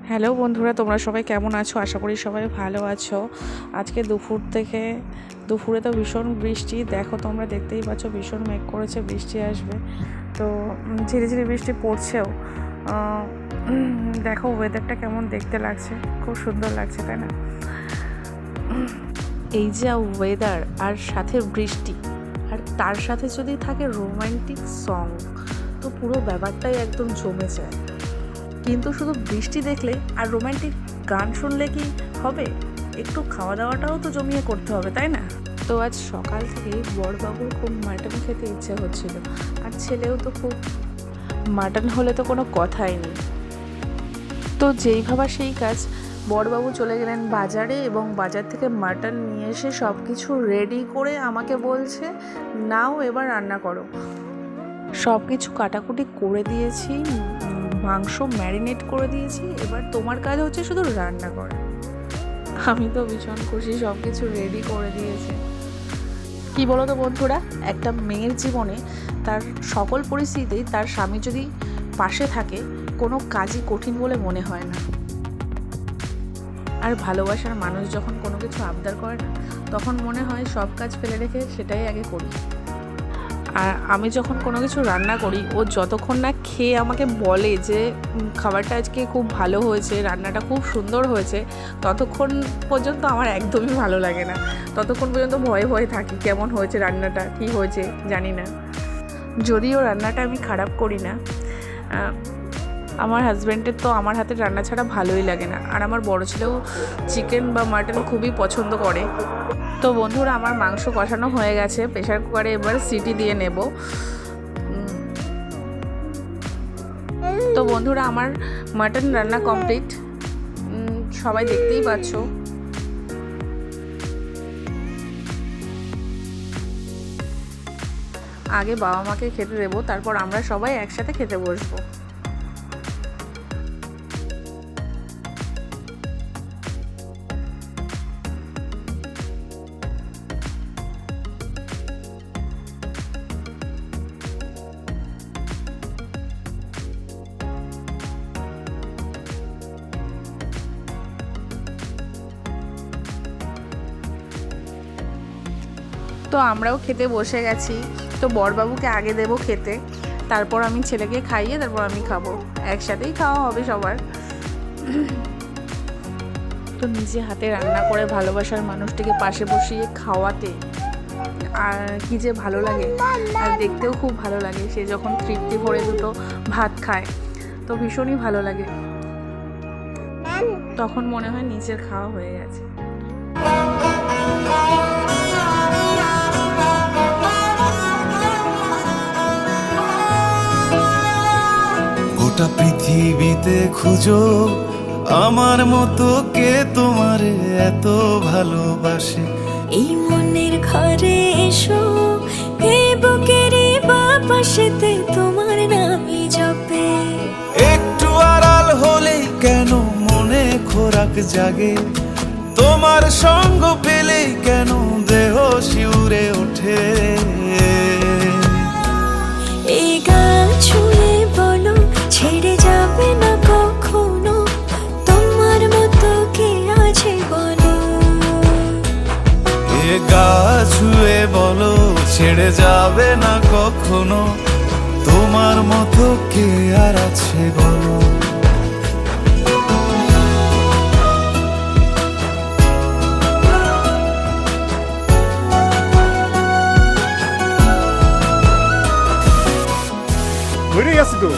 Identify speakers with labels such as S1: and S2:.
S1: Hello বন্ধুরা, তোমরা সবাই কেমন আছো? আশা করি সবাই ভালো আছো। আজকে দুপুরে তো ভীষণ বৃষ্টি, দেখো তোমরা দেখতেই পাচ্ছ, ভীষণ মেঘ করেছে, বৃষ্টি আসবে। তো ঝিরি ঝিরি বৃষ্টি পড়ছেও। দেখো ওয়েদারটা কেমন দেখতে লাগছে, খুব সুন্দর লাগছে, তাই না? এই যে ওয়েদার আর সাথে বৃষ্টি, আর তার সাথে যদি থাকে রোমান্টিক সং, তো পুরো ব্যাপারটাই একদম জমে যায়। কিন্তু শুধু বৃষ্টি দেখলে আর রোমান্টিক গান শুনলে কি হবে? একটু খাওয়া দাওয়াটাও তো জমিয়ে করতে হবে, তাই না? তো আজ সকাল থেকেই বড়বাবুর খুব মাটন খেতে ইচ্ছে হচ্ছিল, আর ছেলেও তো খুব, মাটন হলে তো কোনো কথাই নেই। তো যেই ভাবা সেই কাজ, বড়বাবু চলে গেলেন বাজারে এবং বাজার থেকে মাটন নিয়ে এসে সব কিছু রেডি করে আমাকে বলছে, নাও এবার রান্না করো। সব কিছু কাটাকুটি করে দিয়েছি, মাংস ম্যারিনেট করে দিয়েছি, এবার তোমার কাজ হচ্ছে শুধু রান্না করা। আমি তো ভীষণ খুশি, সব কিছু রেডি করে দিয়েছে। কি বলো তো বন্ধুরা, একটা মেয়ের জীবনে তার সকল পরিস্থিতিতেই তার স্বামী যদি পাশে থাকে, কোনো কাজই কঠিন বলে মনে হয় না। আর ভালোবাসার মানুষ যখন কোনো কিছু আবদার করে না, তখন মনে হয় সব কাজ ফেলে রেখে সেটাই আগে করি। আর আমি যখন কোনো কিছু রান্না করি, ও যতক্ষণ না খেয়ে আমাকে বলে যে খাবারটা আজকে খুব ভালো হয়েছে, রান্নাটা খুব সুন্দর হয়েছে, ততক্ষণ পর্যন্ত আমার একদমই ভালো লাগে না। ততক্ষণ পর্যন্ত ভয়ে ভয়ে থাকি, কেমন হয়েছে রান্নাটা, কী হয়েছে জানি না। যদিও রান্নাটা আমি খারাপ করি না, আমার হাজব্যান্ডের তো আমার হাতের রান্না ছাড়া ভালোই লাগে না। আর আমার বড় ছেলেও চিকেন বা মাটন খুবই পছন্দ করে। তো বন্ধুরা, আমার মাংস কষানো হয়ে গেছে, প্রেশার কুকারে এবার সিটি দিয়ে নেব। তো বন্ধুরা, আমার মাটন রান্না কমপ্লিট, সবাই দেখতেই পাচ্ছ। আগে বাবা মাকে খেতে দেবো, তারপর আমরা সবাই একসাথে খেতে বসবো। তো আমরাও খেতে বসে গেছি। তো বড়বাবুকে আগে দেবো খেতে, তারপর আমি ছেলেকে খাইয়ে তারপর আমি খাবো, একসাথেই খাওয়া হবে সবার। তো নিজে হাতে রান্না করে ভালোবাসার মানুষটিকে পাশে বসিয়ে খাওয়াতে আর কি যে ভালো লাগে, আর দেখতেও খুব ভালো লাগে। সে যখন তৃপ্তি ভরে দুটো ভাত খায়, তো ভীষণই ভালো লাগে। তখন মনে হয় নিজের খাওয়া হয়ে গেছে।
S2: গোটা পৃথিবীতে খুঁজো আমার মতো কে তোমারে এত ভালোবাসে।
S3: এই মনের ঘরে এসো, এই বুকের বাপাশেতে তোমার নামই জপে।
S2: একটু আড়াল হলেই কেন মনে খোরাক জাগে, তোমার সঙ্গ পেলেই কেন দেহ শিউরে ওঠে।
S3: এই গান ছুঁয়ে বলো, ছেড়ে যাবে না কখনো, তোমার মতো কে আছে বলো।
S2: এ গা ছুঁয়ে বলো, ছেড়ে যাবে না কখনো, তোমার মতো কে আর আছে বলো।
S4: ঘুরে আসি তো।